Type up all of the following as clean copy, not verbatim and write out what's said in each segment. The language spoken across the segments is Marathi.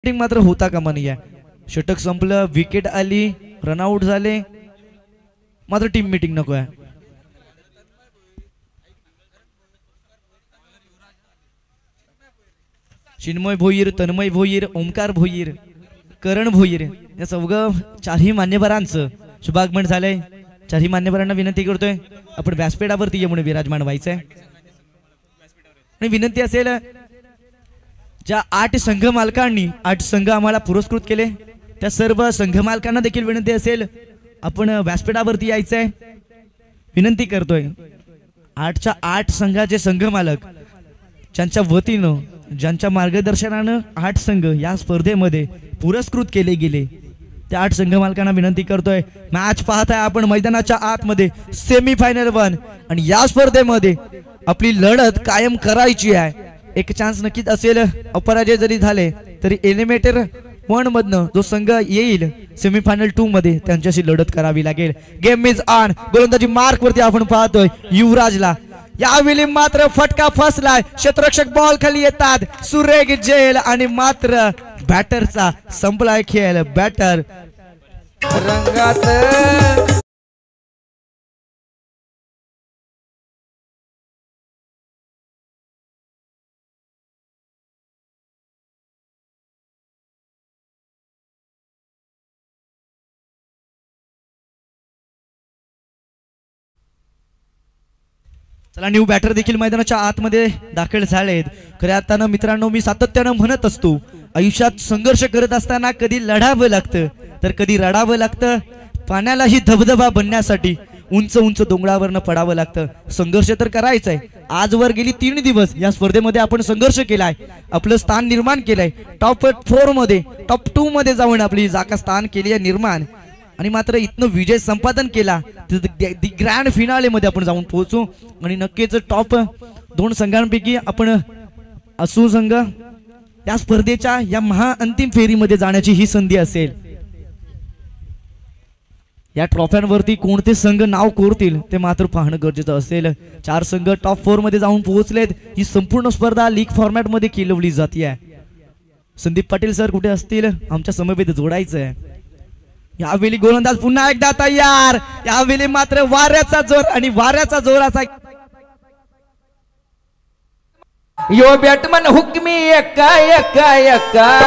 मीटिंग मात्र होता कामा नये. षटक संपलं, विकेट आली, रनआउट झाले, मात्र टीम मीटिंग नको आहे. चिन्मय भोईर, तन्मय भोईर, ओमकार भोईर, करण भोईर या चौघं चारही मान्यवरांचं शुभागमन झालंय. चारही मान्यवरांना विनंती करतोय आपण व्यासपीठावरती येऊन विराजमान व्हायचंय. आणि विनंती असेल ज्या 8 संघ मालकांनी 8 संघ आम्हाला पुरस्कृत केले त्या सर्व संघ मालकांना देखील विनंती असेल आपण व्यासपीठावरती यायचंय. विनंती करतोय 8च्या 8 संघाचे संघ मालक ज्यांच्या वतीनं ज्यांच्या मार्गदर्शनानं 8 संघ या स्पर्धेमध्ये पुरस्कृत केले गेले त्या 8 संघ मालकांना विनंती करतोय. मॅच पाहताय आपण मैदानाच्या आतमध्ये सेमीफायनल 1 आणि या स्पर्धेमध्ये आपली लढत कायम करायची आहे. एक चान्स नक्कीच असेल, अपराजय जरी झाले तरी एलिमिनेटर 1 मधनं जो संघ येईल सेमीफायनल 2 मध्ये त्यांच्याशी लढत करावी लागेल. Game is on. गोलंदाजी मार्क वरती आपण पाहतोय युवराजला. यावेळी मात्र फटका फसलाय. क्षेत्ररक्षक बॉल खाली येतात. सुरेख जेल आणि मात्र बॅटरचा संपलाय खेळ. बॅटर रंगात चला न्यू बॅटर देखील मैदानाच्या आतमध्ये दाखल झालेत. खऱ्या अर्थानं मित्रांनो मी सातत्यानं म्हणत असतो आयुष्यात संघर्ष करत असताना कधी लढावं लागतं तर कधी रडावं लागतं. पाण्यालाही धबधबा बनण्यासाठी उंच उंच डोंगरावरनं पडावं लागतं. संघर्ष तर करायचंय. आजवर गेली 3 दिवस या स्पर्धेमध्ये आपण संघर्ष केलाय, आपलं स्थान निर्माण केलंय. टॉप 4 मध्ये टॉप 2 मध्ये जाऊन आपली जागा स्थान केली आहे निर्माण आणि मात्र इथनं विजय संपादन केला दी ग्रँड फिनाले मध्ये आपण जाऊन पोहोचू आणि नक्कीच टॉप 2 संघांपैकी आपण असू संघ या स्पर्धेच्या या महाअंतिम फेरीमध्ये जाण्याची ही संधी असेल. या ट्रॉफ्यांवरती कोणते संघ नाव कोरतील ते मात्र पाहणं गरजेचं असेल. 4 संघ टॉप 4 मध्ये जाऊन पोहोचलेत. ही संपूर्ण स्पर्धा लीग फॉर्मॅट मध्ये खेळवली जाते. संदीप पाटील सर कुठे असतील आमच्या समवेत जोडायचं आहे. यावेळी गोलंदाज पुन्हा एकदा तयार. यावेळी मात्र वाऱ्याचा जोर आणि वाऱ्याचा जोराचा यो बॅटमन हुकमी एका एका एका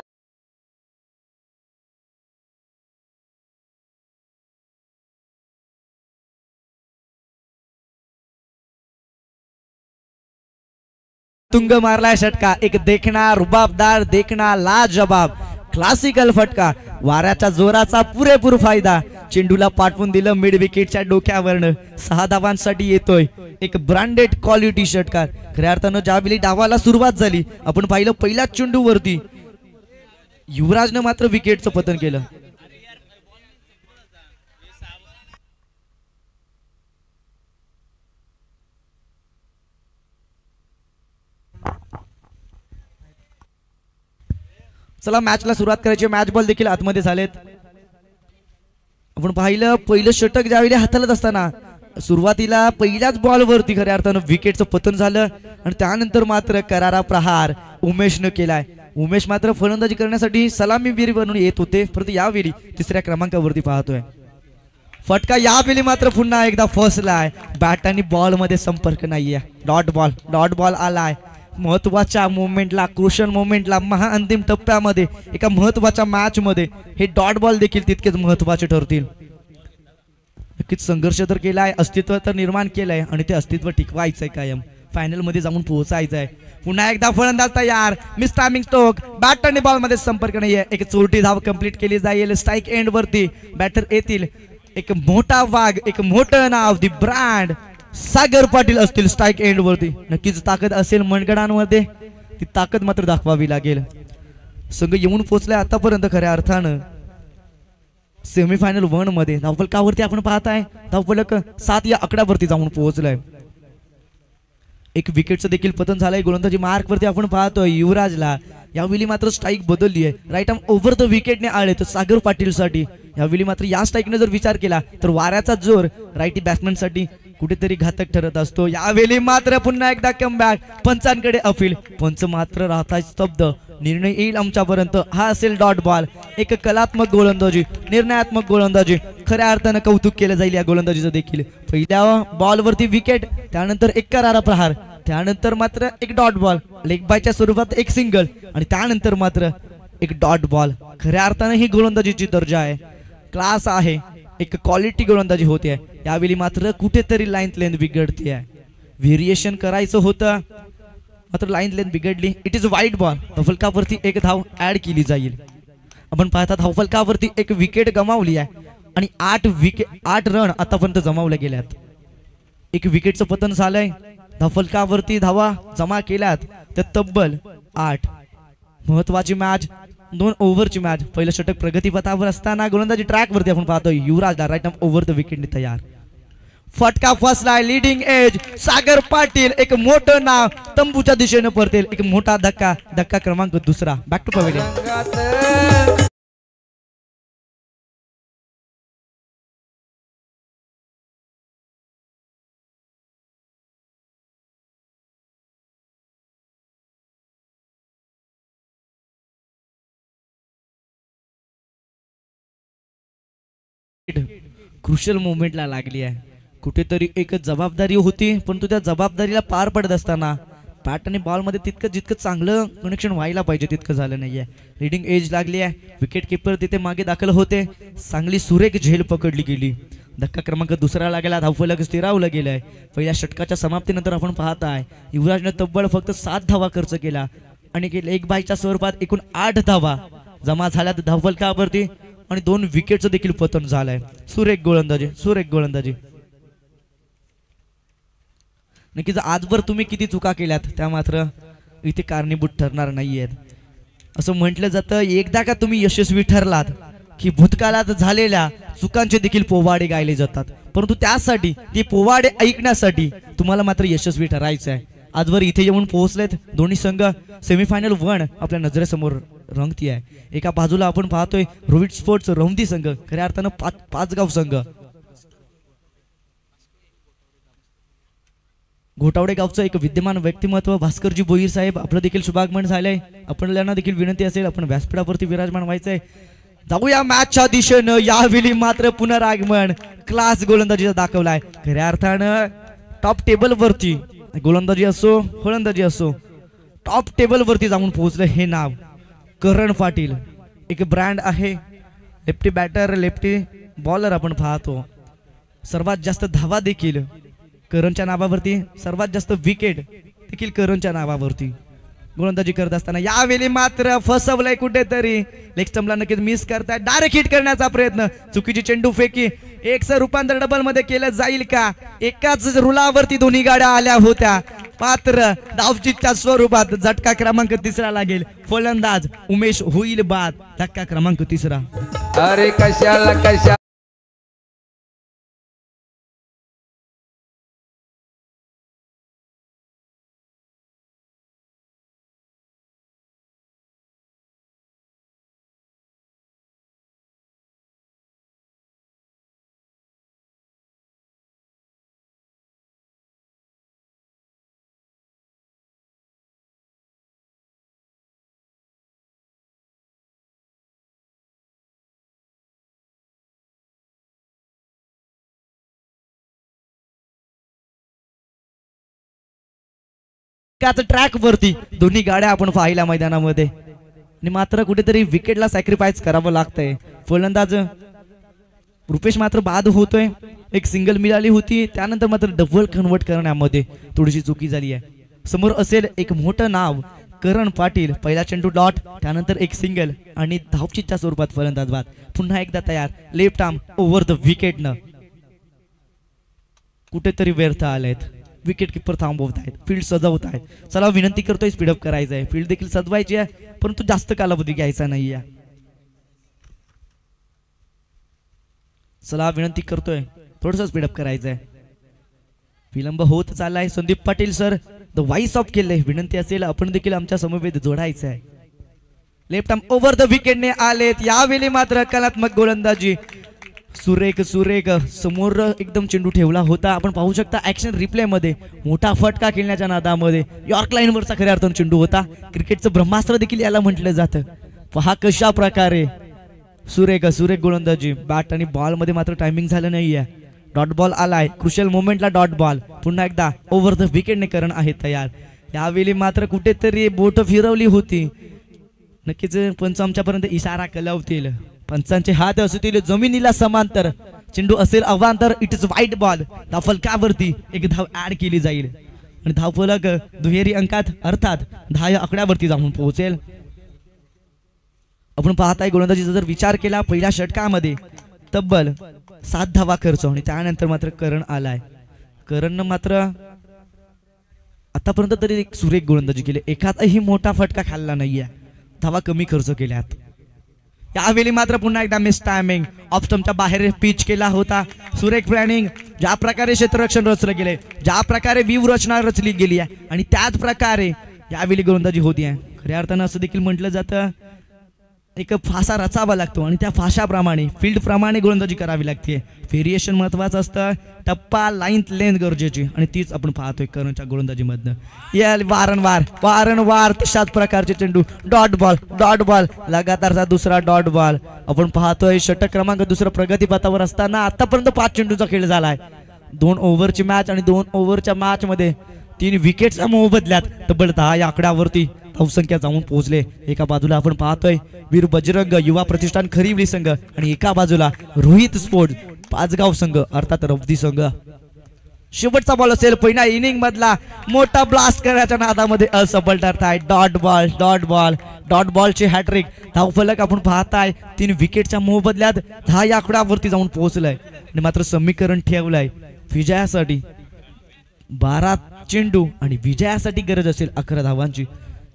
तुंग मारलाय षटका. एक देखना रुबाबदार देखना लाजवाब क्लासिकल फटका. वाऱ्याच्या जोराचा पुरेपूर फायदा. चेंडूला पाठवून दिलं मिड विकेटच्या डोक्यावरनं. 6 धावांसाठी येतोय एक ब्रँडेड क्वालिटी षटकार. खऱ्या अर्थानं ज्यावेळी डावाला सुरुवात झाली आपण पाहिलं पहिल्याच चेंडूवरती युवराजनं मात्र विकेटचं पतन केलं. चला मॅचला सुरुवात करायची. मॅच बॉल देखील आतमध्ये झालेत. आपण पाहिलं पहिलं षटक ज्यावेळी हाताळत असताना सुरुवातीला पहिल्याच बॉलवरती खऱ्या अर्थानं विकेटचं पतन झालं आणि त्यानंतर मात्र करारा प्रहार उमेशनं केलाय. उमेश मात्र फलंदाजी करण्यासाठी सलामी बिरी बनवून येत होते परंतु यावेळी 3ऱ्या क्रमांकावरती पाहतोय. फटका यावेळी मात्र पुन्हा एकदा फसलाय. बॅट आणि बॉल मध्ये संपर्क नाहीये. डॉट बॉल आलाय. महत्वाच्या मोमेंटला क्रुशल मोमेंटला महाअंतिम टप्प्यामध्ये एका महत्वाच्या मॅच मध्ये हे डॉट बॉल देखील तितकेच महत्वाचे ठरतील. नक्कीच संघर्ष तर केलाय, अस्तित्व तर निर्माण केलंय आणि ते अस्तित्व टिकवायचंय कायम. फायनल मध्ये जाऊन पोहोचायचंय. पुन्हा एकदा फलंदाज तयार. Miss timing stroke. बॅट आणि बॉल मध्ये संपर्क नाहीये. एक चोरटी धाव कंप्लीट केली जाईल. स्ट्राईक एंड वरती बॅटर येतील. एक मोठा वाघ एक मोठं नाव दी ब्रँड सागर पाटील असतील स्ट्राईक एंड वरती. नक्कीच ताकद असेल मनगडांमध्ये. ती ताकद मात्र दाखवावी लागेल. संघ येऊन पोहोचलाय आतापर्यंत खऱ्या अर्थानं सेमीफायनल 1 मध्ये. धावफलकावरती आपण पाहताय धावफलक 7 या आकड्यावरती जाऊन पोहोचलाय. एक विकेटचं देखील पतन झालंय. गोलंदाजी मार्क वरती आपण पाहतोय युवराजला. यावेळी मात्र स्ट्राईक बदलली आहे. राईट आर्म ओव्हर द विकेटने आले तर सागर पाटील साठी. यावेळी मात्र या स्ट्राईकने जर विचार केला तर वाऱ्याचा जोर राईटी बॅट्समॅन साठी कुठेतरी घातक ठरत असतो. यावेळी मात्र पुन्हा एकदा कमबॅक. पंचांकडे अपील. पंच मात्र राहताय स्तब्ध. निर्णय येईल आमच्यापर्यंत, हा असेल डॉट बॉल. एक कलात्मक गोलंदाजी, निर्णयात्मक गोलंदाजी, खऱ्या अर्थानं कौतुक केलं जाईल या गोलंदाजीचं देखील. पहिल्या बॉलवरती विकेट, त्यानंतर एक करारा प्रहार, त्यानंतर मात्र एक डॉट बॉल, लेग बायच्या स्वरूपात एक सिंगल आणि त्यानंतर मात्र एक डॉट बॉल. खऱ्या अर्थानं ही गोलंदाजीची दर्जा आहे, क्लास आहे, एक क्वालिटी गोलंदाजी होते आहे. यावेळी मात्र कुठेतरी लाईन लेंथ बिघडते आहे. व्हेरिएशन करायचं होतं मात्र लाईन लेंथ बिघडली. इट इज वाईट बॉल. धावफलकावरती एक धाव ऍड केली जाईल. आपण पाहता धावफलकावरती एक विकेट गमावली आहे आणि 8 रन आतापर्यंत जमावले गेल्यात. एक विकेटचं पतन झालंय. धावफलकावरती धावा जमा केल्यात त्या तब्बल 8. महत्वाची मॅच, 2 ओव्हरची मॅच. पहिलं षटक प्रगतीपथावर असताना गोलंदाजी ट्रॅकवरती आपण पाहतोय. युवराजला राईट आर्म ओव्हर द विकेटने तयार. फटका फसलाय. लिडिंग एज सागर पाटील, एक मोठं नाव तंबूच्या दिशेने परतेल. एक मोठा धक्का, धक्का क्रमांक 2. Back to pavilion. क्रुशियल मोमेंटला लागली आहे. कुठेतरी एक जबाबदारी होती, परंतु त्या जबाबदारीला पार पडत असताना बॅट आणि बॉलमध्ये जितकं चांगलं कनेक्शन व्हायला पाहिजे तितकं झालं नाहीये. लीडिंग एज लागली आहे. विकेट किपर तिथे मागे दाखल होते. चांगली सुरेख झेल पकडली गेली. धक्का क्रमांक 2 लागला. धावफलक स्थिरावलं गेलंय. पहिल्या षटकाच्या समाप्तीनंतर आपण पाहताय युवराजने तब्बल फक्त 7 धावा खर्च केला आणि एक बायच्या स्वरूपात एकूण 8 धावा जमा झाल्यात धावफलकावरती आणि 2 विकेटचं देखील पतन झालंय. सुरेख गोलंदाजी, सुरेख गोलंदाजी. नक्कीच आजवर तुम्ही किती चुका केल्यात त्या मात्र इथे कारणीभूत ठरणार नाहीयेत. असं म्हटलं जातं एकदा का तुम्ही यशस्वी ठरलात की भूतकाळात झालेल्या चुकांचे देखील पोवाडे गायले जातात, परंतु त्यासाठी ते पोवाडे ऐकण्यासाठी तुम्हाला मात्र यशस्वी ठरायचं आहे. आजवर इथे येऊन पोहोचलेत दोन्ही संघ. सेमीफायनल 1 आपल्या नजरेसमोर रंगती आहे. एका बाजूला आपण पाहतोय रोहित स्पोर्ट्स रौंदी संघ, खऱ्या अर्थानं पाचगाव संघ. घोटावडे गावचं एक विद्यमान व्यक्तिमत्व भास्करजी भोईर साहेब, आपलं देखील शुभागमन झालंय. आपल्याला देखील विनंती असेल आपण व्यासपीठावरती विराजमान व्हायचंय. जाऊया मॅचच्या दिशेनं. यावेळी मात्र पुनरागमन क्लास गोलंदाजीचा दाखवलाय. खऱ्या अर्थानं टॉप टेबल वरती गोलंदाजी असो फलंदाजी असो टॉप टेबल वरती जाऊन पोहोचलं हे नाव करण पाटील. एक ब्रँड आहे. लेफ्टी बॅटर, लेफ्टी बॉलर आपण पाहतो. सर्वात जास्त धावा देखील करणच्या नावावरती, सर्वात जास्त विकेट देखील करणच्या नावावरती गोलंदाजी करत असताना यावेळी मात्र फसवलंय कुठेतरी. लेग स्टंपला नक्कीच मिस करताय. डायरेक्ट हिट करण्याचा प्रयत्न, चुकीची चेंडू फेकी. एकचं रूपांतर डबल मध्ये केलं जाईल का? एकाच रुलावरती दोन्ही गाड्या आल्या होत्या, मात्र धावचीच्या स्वरूपात झटका क्रमांक 3 लागेल. फलंदाज उमेश होईल बाद. धक्का क्रमांक 3. अरे कशाला कशा ट्रॅक वरती दोन्ही गाड्या आपण पाहिल्या मैदानामध्ये आणि मात्र कुठेतरी विकेटला सॅक्रिफाईस करावं लागतंय. फलंदाज रुपेश मात्र बाद होतोय. एक सिंगल मिळाली होती, त्यानंतर मात्र डबल कन्वर्ट करण्यामध्ये थोडीशी चुकी झाली आहे. समोर असेल एक मोठं नाव करण पाटील. पहिला चेंडू डॉट, त्यानंतर एक सिंगल आणि धावचीच्या स्वरूपात फलंदाज बाद. पुन्हा एकदा तयार. लेफ्ट आर्म ओव्हर द विकेटनं कुठेतरी व्यर्थ आलेत. विकेट किपर थांबवत आहेत, फील्ड सजवत आहेत. चला विनंती करतोय स्पीडअप करायचं आहे. फील्ड देखील सजवायची आहे, परंतु जास्त कालावधी घ्यायचा नाहीये. चला विनंती करतोय थोडस स्पीडअप करायचं आहे. विलंब होत चाललाय. Sandeep Patil sir the voice of केले. विनंती असेल आपण देखील आमच्या समवेत जोडायचं आहे. लेफ्ट आर्म ओव्हर द विकेटने आलेत. यावेळी मात्र कलात्मक गोलंदाजी सुरेख सुरेख समोर एकदम चेंडू ठेवला होता. आपण पाहू शकता ऍक्शन रिप्ले मध्ये मोठा फटका खेळण्याच्या नादामध्ये यॉर्क लाईन वरचा खऱ्या अर्थानं चेंडू होता. क्रिकेटचं ब्रह्मास्त्र देखील याला म्हटलं जातं. पहा कशा प्रकारे सुरेख सुरेख गोलंदाजी. बॅट आणि बॉल मध्ये मात्र टायमिंग झालं नाहीये. डॉट बॉल आलाय. क्रुशियल मोमेंटला डॉट बॉल. पुन्हा एकदा ओव्हर द विकेटने करण आहे तयार. यावेळी मात्र कुठेतरी बोट फिरवली होती. नक्कीच पंच आमच्यापर्यंत इशारा कळवतील. पंचांचे हात असतील जमिनीला समांतर. चेंडू असेल अवांतर. इट इज वाईट बॉल. धावफलकावरती एक धाव ऍड केली जाईल आणि धावफलक दुहेरी अंकात अर्थात 10 या आकड्यावरती जाऊन पोहोचेल. आपण पाहताय गोलंदाजीचा जर विचार केला पहिल्या षटकामध्ये तब्बल 7 धावा खर्च आणि त्यानंतर मात्र करण आलाय. करणनं मात्र आतापर्यंत तरी एक सुरेख गोलंदाजी केली. एखादाही मोठा फटका खाल्ला नाहीये. धावा कमी खर्च केल्यात. यावेळी मात्र पुन्हा एकदा मिस टायमिंग. ऑफ स्टंपच्या बाहेर पिच केला होता. सुरेख प्लॅनिंग. ज्या प्रकारे क्षेत्ररक्षण रचलं गेले, ज्या प्रकारे व्यूहरचना रचली गेली आहे आणि त्याच प्रकारे यावेळी गोलंदाजी होती आहे. खऱ्या अर्थानं असं देखील म्हटलं जातं एक फासा रचावा लागतो आणि त्या फाशाप्रमाणे फील्ड प्रमाणे गोलंदाजी करावी लागते. व्हेरिएशन महत्वाचं असतं. टप्पा लाईन लेंथ गरजेची आणि तीच आपण पाहतोय करणच्या गोलंदाजीमधनं. या वारंवार वारंवार तशाच प्रकारचे चेंडू. डॉट बॉल लगातारचा दुसरा डॉट बॉल आपण पाहतोय. षटक क्रमांक दुसरं प्रगतीपथावर असताना आतापर्यंत 5 चेंडूचा खेळ झालाय. 2 ओव्हरची मॅच आणि 2 ओव्हरच्या मॅच मध्ये 3 विकेटच्या मोबदल्यात तब्बल 10 या आकड्यावरती धावसंख्या जाऊन पोहोचले. एका बाजूला आपण पाहतोय वीर बजरंग युवा प्रतिष्ठान खरिवली संघ आणि एका बाजूला रोहित स्पोर्ट्स पाचगाव संघ अर्थात रवदी संघ. शेवटचा बॉल असेल पहिल्या इनिंग मधला. मोठा ब्लास्ट करण्याच्या नादामध्ये असफल ठरताय. Dot बॉलची hat trick. धावफलक आपण पाहताय 3 विकेटच्या मोबदल्यात 10 या आकड्यावरती जाऊन पोहोचलाय आणि मात्र समीकरण ठेवलंय विजयासाठी 12 चेंडू आणि विजयासाठी गरज असेल 11 धावांची.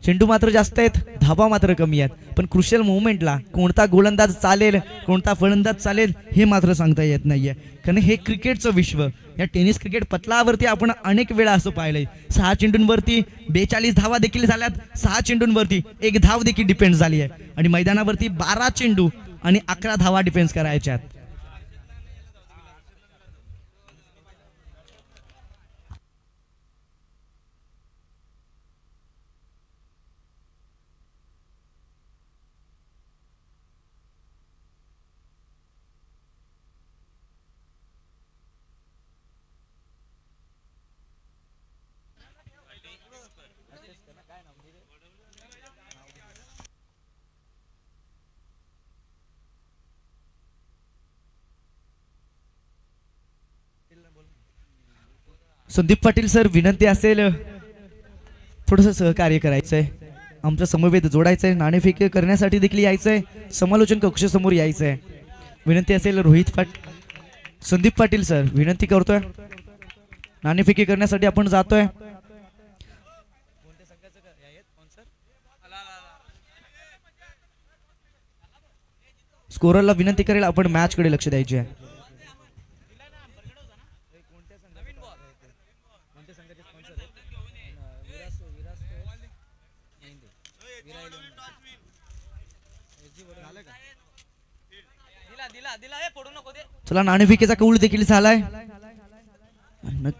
चेंडू मात्र जास्त आहेत, धावा मात्र कमी आहेत. पण क्रुशियल मोमेंटला कोणता गोलंदाज चालेल, कोणता फलंदाज चालेल हे मात्र सांगता येत नाहीये. कारण हे क्रिकेटचं विश्व. या टेनिस क्रिकेट पटलावरती आपण अनेक वेळा असं पाहिलंय 6 चेंडूंवरती 42 धावा देखील झाल्यात. 6 चेंडूंवरती 1 धाव देखील डिपेंड झाली आहे आणि मैदानावरती 12 चेंडू आणि 11 धावा डिफेन्स करायच्या आहेत. संदीप पाटील सर, विनंती असेल थोडंसं सहकार्य करायचंय, आमच्या समवेत जोडायचंय, नाणेफेक करण्यासाठी देखील यायचंय, समालोचन कक्ष समोर यायचंय. विनंती असेल संदीप पाटील सर, विनंती करतोय. नाणेफेकी करण्यासाठी आपण जातोय. स्कोररला विनंती करेल आपण मॅच कडे लक्ष द्यायचे आहे. चला, नाणेफेकीचा कौल देखील झालाय.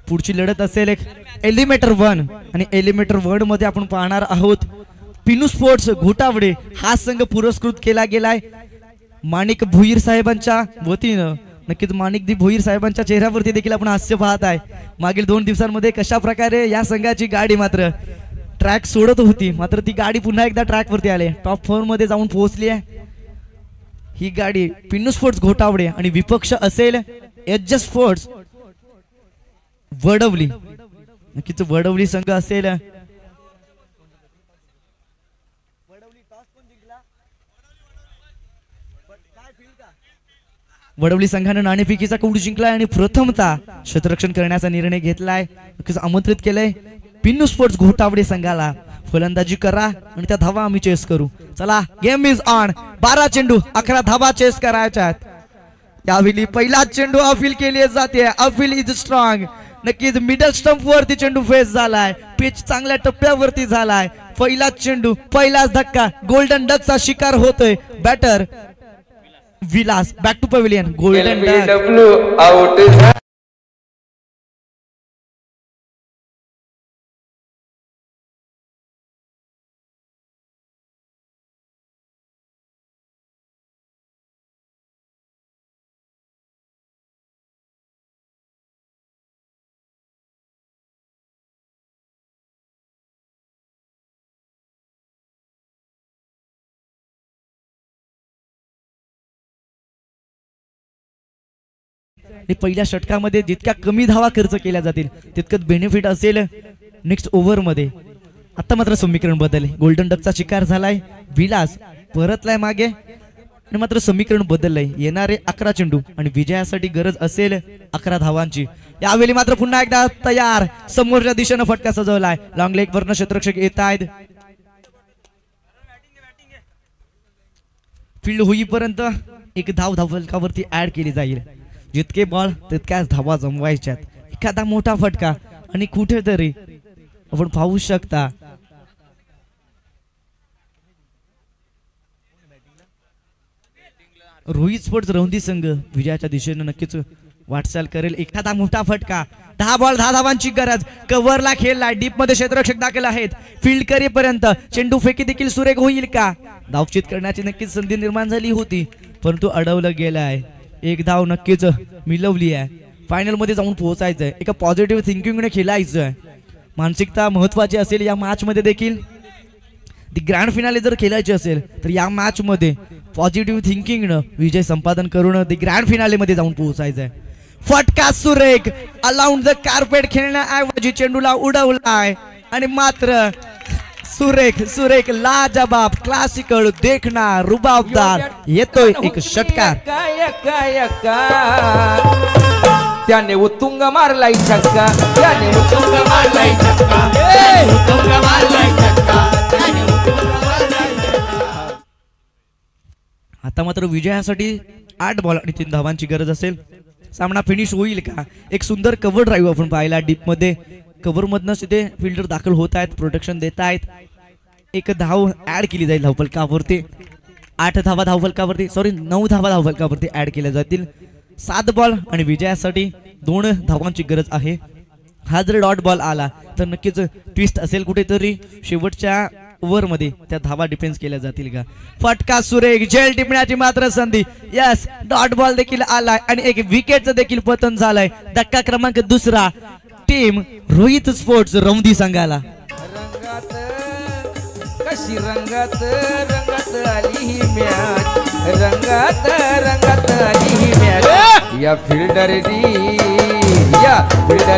पुढची लढत असेल एक एलिमिनेटर 1 आणि एलिमिनेटर 1 मध्ये आपण पाहणार आहोत पिनू स्पोर्ट्स घोटावडे हा संघ पुरस्कृत केला गेलाय माणिक भोईर साहेबांच्या वतीनं. नक्कीच माणिक भोईर साहेबांच्या चेहऱ्यावरती देखील आपण हास्य पाहत आहे. मागील 2 दिवसांमध्ये कशा प्रकारे या संघाची गाडी मात्र ट्रॅक सोडत होती, मात्र ती गाडी पुन्हा एकदा ट्रॅक वरती आली, टॉप 4 मध्ये जाऊन पोहोचली आहे. ही गाडी पिन्नू स्पोर्ट्स घोटावडे आणि विपक्ष असेल एच स्पोर्ट्स वडवली. नक्कीच वडवली संघ असेल. वडवली संघाने नाणेफेकीचा कौल जिंकलाय आणि प्रथमतः क्षेत्ररक्षण करण्याचा निर्णय घेतलाय. नक्कीच आमंत्रित केलंय पिन्नू स्पोर्ट्स घोटावडे संघाला. फलंदाजी करा आणि त्या धावा आम्ही चेस करू. चला, गेम इज ऑन. 12 चेंडू 11 धावा चेस करायच्या आहेत. यावेळी पहिला चेंडू अपील केली जाते. Appeal is strong. नक्कीच मिडल स्टंप वरती चेंडू फेस झालाय. पिच चांगल्या टप्प्यावरती झालाय. पहिला चेंडू, पहिलाच धक्का, गोल्डन डकचा शिकार होतोय batter Vilas back to pavilion golden duck LBW out हे पहिल्या षटकामध्ये जितक्या कमी धावा खर्च केल्या जातील तितकं बेनिफिट असेल नेक्स्ट ओव्हर मध्ये. आता मात्र समीकरण बदलले, गोल्डन डकचा शिकार झालाय, विलास परतलाय मागे आणि मात्र समीकरण बदललंय. येणारे 11 चेंडू आणि विजयासाठी गरज असेल 11 धावांची. यावेळी मात्र पुन्हा एकदा तयार, समोरच्या दिशेनं फटका सजवलाय, लॉंग लेग वरनं क्षेत्ररक्षक येत आहेत. फील्ड होईपर्यंत एक धाव धावफलकावरती ऍड केली जाईल. जितके बॉल तितक्याच धावा जमवायच्यात. एखादा मोठा फटका आणि कुठेतरी आपण पाहू शकता रोहित स्पोर्ट्स रौंदी संघ विजयाच्या दिशेने नक्कीच वाटचाल करेल. एखादा मोठा फटका, 10 बॉल 10 धावांची गरज. कव्हरला खेळला, डीप मध्ये क्षेत्ररक्षक दाखल आहेत. फील्ड करेपर्यंत चेंडू फेकी देखील सुरेख होईल का? धावचित करण्याची नक्कीच संधी निर्माण झाली होती परंतु अडवलं गेलं आहे. एक धाव नक्कीच मिळवली आहे. फायनल मध्ये जाऊन पोहोचायचंय, एका पॉझिटिव्ह थिंकिंगने खेळायचं. मानसिकता महत्वाची असेल या मॅच मध्ये देखील. दी ग्रँड फिनाले जर खेळायची असेल तर या मॅच मध्ये पॉझिटिव्ह थिंकिंगनं विजय संपादन करून दी ग्रँड फिनाले मध्ये जाऊन पोहोचायचंय. फटका सुरेख, अलाउंड द कार्पेट खेळण्याऐवजी चेंडूला उडवलाय आणि मात्र सुरेख सुरेख लाजबाब क्लासिकल देखना रुबाबदार येतोय एक षटकार. त्याने उत्तुंग मारलाय छक्का, त्याने उत्तुंग मारलाय छक्का, उत्तुंग मारलाय छक्का. आता मात्र विजयासाठी 8 बॉल आणि 3 धावांची गरज असेल. सामना फिनिश होईल का? एक सुंदर कव्हर ड्राईव्ह आपण पाहिला डीप मध्ये. कव्हर मधनं तिथे फिल्डर दाखल होत आहेत, प्रोटेक्शन देत आहेत. एक धाव ऍड केली जाईल धावफलकावरती. 8 धावा धावफलकावरती, 9 धावा धावफलकावरती ऍड केल्या जातील. 7 बॉल आणि विजयासाठी 2 धावांची गरज आहे. हा जर डॉट बॉल आला तर नक्कीच ट्विस्ट असेल कुठेतरी. शेवटच्या ओव्हर मध्ये त्या धावा डिफेन्स केल्या जातील का? फटका सुरेख, झेल टिपण्याची मात्र संधी. यस, डॉट बॉल देखील आलाय आणि एक विकेटचं देखील पतन झालंय. धक्का क्रमांक 2 टीम रोहित स्पोर्ट्स रौंदी संघाला. कशी रंगात रंगात आली ही मॅच, रंगात रंगात आली ही मॅच. या फिल्डरनी या फिल्डर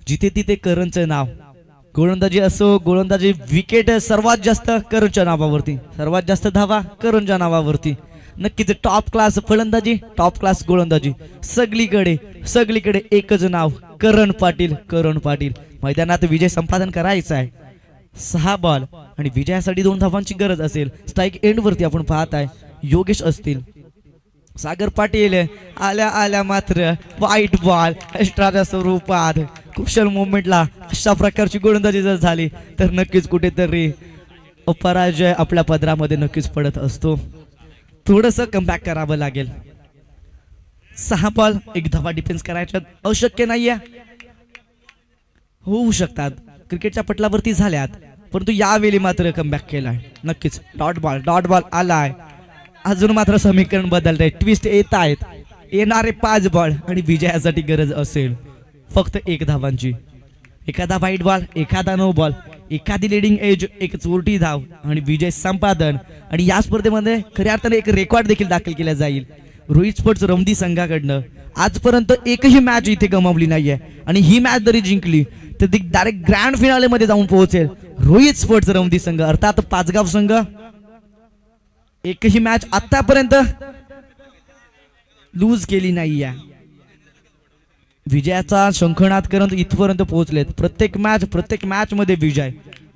जिथे तिथे करणचं नाव. गोलंदाजी असो गोलंदाजी विकेट सर्वात जास्त करणच्या नावावरती, सर्वात जास्त धावा करणच्या नावावरती. नक्कीच टॉप क्लास फलंदाजी, टॉप क्लास गोलंदाजी. सगळीकडे सगळीकडे एकच नाव, करण पाटील. करण पाटील मैदानात विजय संपादन करायचा आहे. 6 बॉल आणि विजयासाठी 2 धावांची गरज असेल. स्ट्राईक एंड वरती आपण पाहत आहे योगेश असतील, सागर पाटील आल्या आल्या मात्र वाईट बॉल एक्स्ट्राच्या स्वरूपात. कुशल मोमेंटला अशा प्रकारची गोलंदाजी जर झाली तर नक्कीच कुठेतरी पराजय आपल्या पदरामध्ये नक्कीच पडत असतो. थोडंसं कमबॅक करावं लागेल. 6 बॉल 1 धावा डिफेन्स करायच्यात अशक्य नाहीये, होऊ शकतात, क्रिकेटच्या पटलावरती झाल्यात, परंतु यावेळी मात्र कमबॅक केलाय. नक्कीच डॉट बॉल आलाय. अजून मात्र समीकरण बदलतंय, ट्विस्ट येत आहेत. येणारे 5 बॉल आणि विजयासाठी गरज असेल फक्त 1 धावांची. एखादा वाईट बॉल, एखादा नो बॉल, एखादी लिडिंग एज, एक चोरटी धाव आणि विजय संपादन. आणि या स्पर्धेमध्ये खऱ्या अर्थाने एक रेकॉर्ड देखील दाखल केला जाईल. रोहित स्पोर्ट्स रौंदी संघाकडनं आजपर्यंत एकही मॅच इथे गमावली नाहीये आणि ही मॅच जरी जिंकली तर ती डायरेक्ट ग्रँड फिनाले मध्ये जाऊन पोहोचेल. रोहित स्पोर्ट्स रौंदी संघ अर्थात पाचगाव संघ एकही मॅच आतापर्यंत लूज केली नाहीये. विजयाचा शंखनाद करत इथपर्यंत पोहोचलेत. प्रत्येक मॅच मध्ये विजय.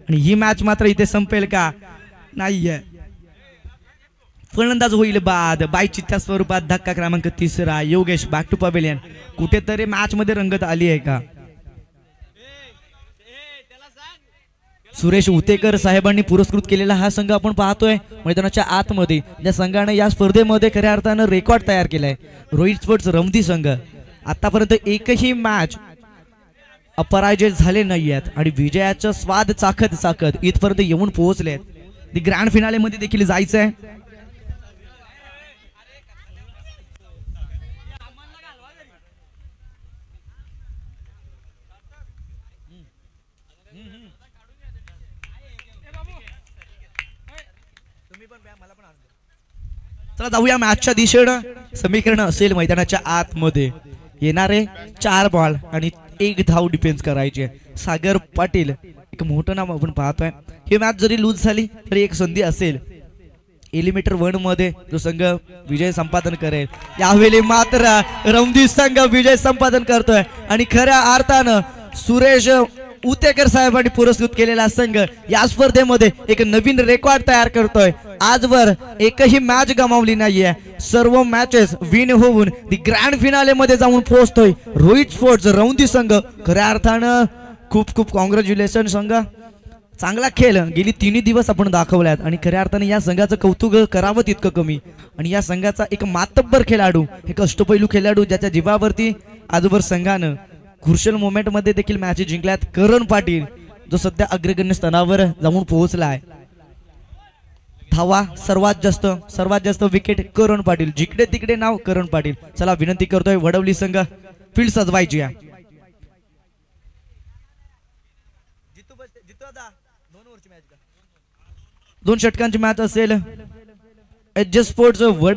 आणि ही मॅच मात्र इथे संपेल का? नाहीये. फलंदाज होईल बाद. बाय चित्त्या स्वरूपात धक्का क्रमांक 3. Yogesh back to pavilion. कुठेतरी मॅच मध्ये रंगत आली आहे का? सुरेश उतेकर साहेबांनी पुरस्कृत केलेला हा संघ आपण पाहतोय मैदानाच्या आतमध्ये. त्या संघाने या स्पर्धेमध्ये खऱ्या अर्थानं रेकॉर्ड तयार केलाय. रोहित स्पोर्ट्स रमदी संघ आतापर्यंत एकही मॅच अपराजय झाले नाही आहेत आणि विजयाचा स्वाद चाखत इथपर्यंत येऊन पोहोचले. ती ग्रँड फिनाले मध्ये देखील जायचंय. चला जाऊया मॅचच्या दिशेनं. समीकरण असेल मैदानाच्या आतमध्ये. येणारे 4 बॉल आणि 1 धाव डिफेन्स करायचे. सागर पाटील एक मोठं नाव आपण पाहतोय. ही मॅच जरी लूज झाली तरी एक संधी असेल. एलिमिनेटर 1 मध्ये जो संघ विजय संपादन करेल. यावेळी मात्र रमदी संघ विजय संपादन करतोय आणि खऱ्या अर्थानं सुरेश उतेकर साहेबांनी पुरस्कृत केलेला संघ या स्पर्धेमध्ये एक नवीन रेकॉर्ड तयार करतोय. आजवर एकही मॅच गमावली नाहीये. सर्व मॅचेस विन होऊन दी ग्रँड फिनाले मध्ये जाऊन पोहोचतोय रोहित स्पोर्ट्स रौंदी संघ. खऱ्या अर्थानं खूप कॉंग्रॅच्युलेशन संघ. चांगला खेळ गेली 3 दिवस आपण दाखवल्यात आणि खऱ्या अर्थाने या संघाचं कौतुक करावं तितकं कमी. आणि या संघाचा एक मातब्बर खेळाडू, एक अष्टपैलू खेळाडू ज्याच्या जीवावरती आजवर संघानं क्रुशियल मोमेंट मध्ये देखील मॅच जिंकल्यात. करण पाटील जो सध्या अग्रगण्य स्थानावर जाऊन पोहोचला आहे. धावा सर्वात जास्त विकेट करण पाटील. जिकडे तिकडे नाव करण पाटील. चला विनंती करतोय वडवली संघ फील्ड सजवायची आहे. 2 षटकांची मॅच असेल. एच जे स्पोर्ट्स वड